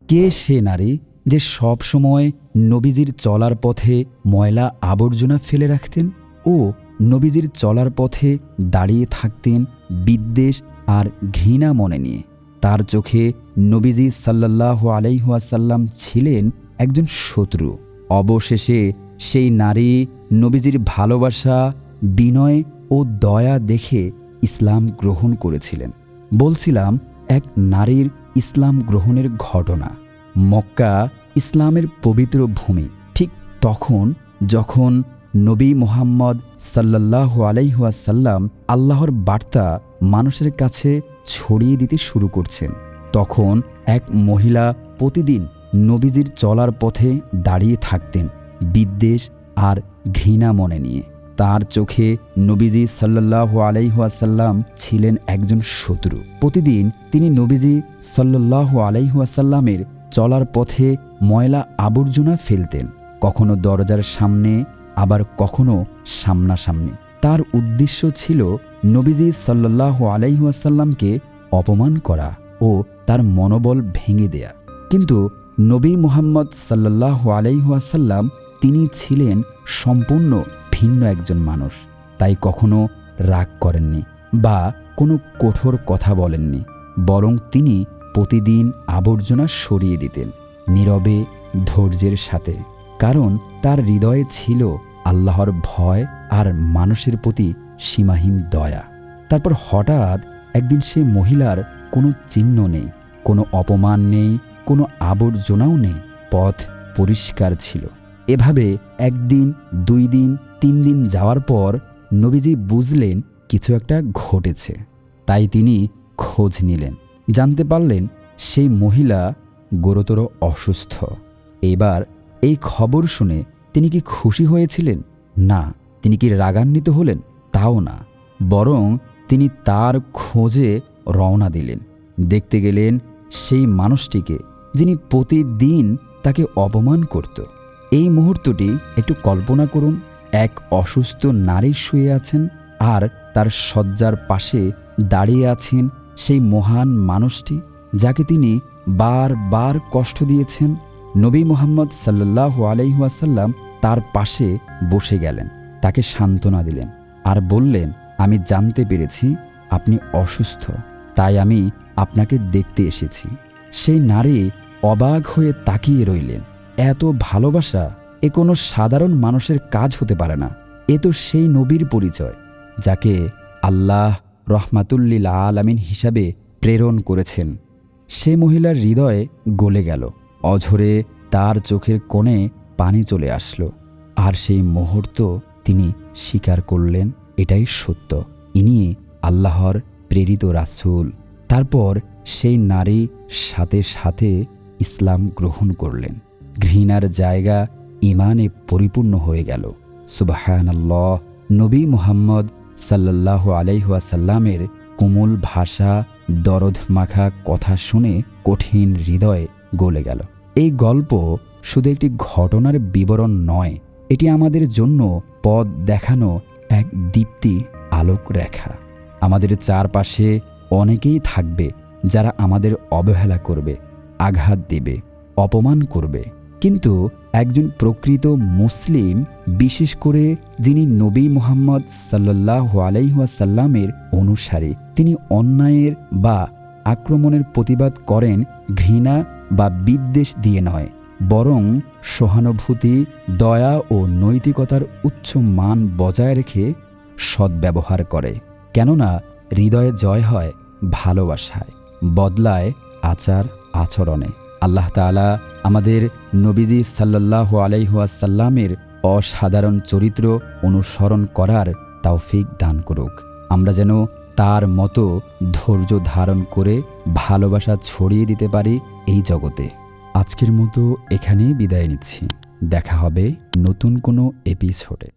কে সে নারী যে সব সময় নবীজির চলার পথে ময়লা আবর্জনা ফেলে রাখতেন ও নবীজির চলার পথে দাঁড়িয়ে থাকতেন বিদ্বেষ আর ঘৃণা মনে নিয়ে? তার চোখে নবীজি সাল্লাল্লাহু আলাইহি ওয়াসাল্লাম ছিলেন একজন শত্রু। অবশেষে সেই নারী নবীজির ভালোবাসা, বিনয় ও দয়া দেখে ইসলাম গ্রহণ করেছিলেন। বলছিলাম এক নারীর ইসলাম গ্রহণের ঘটনা। মক্কা ইসলামের পবিত্র ভূমি। ঠিক তখন যখন নবী মুহাম্মদ সাল্লাল্লাহু আলাইহি ওয়াসাল্লাম আল্লাহর বার্তা মানুষের কাছে ছড়িয়ে দিতে শুরু করছেন, তখন এক মহিলা প্রতিদিন নবীজির চলার পথে দাঁড়িয়ে থাকতেন বিদ্বেষ আর ঘৃণা মনে নিয়ে। তার চোখে নবীজি সাল্লাল্লাহু আলাইহি ওয়াসাল্লাম ছিলেন একজন শত্রু। প্রতিদিন তিনি নবীজি সাল্লাল্লাহু আলাইহি ওয়াসাল্লামের চলার পথে ময়লা আবর্জনা ফেলতেন, কখনো দরজার সামনে, আবার কখনো সামনাসামনি। তার উদ্দেশ্য ছিল নবীজি সাল্লাল্লাহু আলাইহি ওয়াসাল্লামকে অপমান করা ও তার মনোবল ভেঙে দেয়া। কিন্তু নবী মুহাম্মদ সাল্লাল্লাহু আলাইহি ওয়াসাল্লাম তিনি ছিলেন সম্পূর্ণ ভিন্ন একজন মানুষ। তাই কখনো রাগ করেননি বা কোনো কঠোর কথা বলেননি, বরং তিনি প্রতিদিন আবর্জনা সরিয়ে দিতেন নীরবে, ধৈর্যের সাথে। কারণ তার হৃদয়ে ছিল আল্লাহর ভয় আর মানুষের প্রতি সীমাহীন দয়া। তারপর হঠাৎ একদিন সে মহিলার কোনো চিহ্ন নেই, কোনো অপমান নেই, কোনো আবর্জনাও নেই। পথ পরিষ্কার ছিল। এভাবে একদিন, 2 দিন, 3 দিন যাওয়ার পর নবীজি বুঝলেন কিছু একটা ঘটেছে। তাই তিনি খোঁজ নিলেন। জানতে পারলেন সেই মহিলা গুরুতর অসুস্থ। এবার এই খবর শুনে তিনি কি খুশি হয়েছিলেন? না। তিনি কি রাগান্বিত হলেন? তাও না। বরং তিনি তার খোঁজে রওনা দিলেন। দেখতে গেলেন সেই মানুষটিকে যিনি প্রতিদিন তাকে অপমান করত। এই মুহূর্তটি একটু কল্পনা করুন। এক অসুস্থ নারী শুয়ে আছেন আর তার শয্যার পাশে দাঁড়িয়ে আছেন সেই মহান মানুষটি যাকে তিনি বারবার কষ্ট দিয়েছেন। নবী মুহাম্মদ সাল্লাল্লাহু আলাইহি ওয়াসাল্লাম তার পাশে বসে গেলেন, তাকে সান্ত্বনা দিলেন আর বললেন, আমি জানতে পেরেছি আপনি অসুস্থ, তাই আমি আপনাকে দেখতে এসেছি। সেই নারী অবাক হয়ে তাকিয়ে রইলেন। এত ভালোবাসা এ কোনো সাধারণ মানুষের কাজ হতে পারে না। এ তো সেই নবীর পরিচয় যাকে আল্লাহ রহমাতুল্লিল আলামিন হিসাবে প্রেরণ করেছেন। সে মহিলার হৃদয়ে গলে গেল। অঝরে তার চোখের কোণে পানি চলে আসলো। আর সেই মুহূর্ত তিনি স্বীকার করলেন এটাই সত্য, ইনি আল্লাহর প্রেরিত রাসূল। তারপর সেই নারী সাথে সাথে ইসলাম গ্রহণ করলেন। ঘৃণার জায়গা ঈমানে পরিপূর্ণ হয়ে গেল। সুবহানাল্লাহ। নবী মুহাম্মদ সাল্লাল্লাহু আলাইহি ওয়াসাল্লামের কোমল ভাষা, দরদ মাখা কথা শুনে কঠিন হৃদয়ে গলে গেল। এই গল্প শুধু একটি ঘটনার বিবরণ নয়, এটি আমাদের জন্য পথ দেখানো এক দীপ্তি আলোক রেখা। আমাদের চারপাশে অনেকেই থাকবে যারা আমাদের অবহেলা করবে, আঘাত দেবে, অপমান করবে। কিন্তু একজন প্রকৃত মুসলিম, বিশেষ করে যিনি নবী মুহাম্মদ সাল্লাল্লাহু আলাইহি ওয়াসাল্লামের অনুসারী, তিনি অন্যায়ের বা আক্রমণের প্রতিবাদ করেন ঘৃণা বা বিদ্বেষ দিয়ে নয়, বরং সহানুভূতি, দয়া ও নৈতিকতার উচ্চ মান বজায় রেখে সদ্ব্যবহার করে। কেননা হৃদয়ে জয় হয় ভালোবাসায়, বদলায় আচার আচরণে। আল্লাহ তাআলা আমাদের নবীজি সাল্লাল্লাহু আলাইহি ওয়াসাল্লামের অসাধারণ চরিত্র অনুসরণ করার তৌফিক দান করুক। আমরা যেন তার মতো ধৈর্য ধারণ করে ভালোবাসা ছড়িয়ে দিতে পারি এই জগতে। আজকের মতো এখানেই বিদায় নিচ্ছি। দেখা হবে নতুন কোনো এপিসোডে।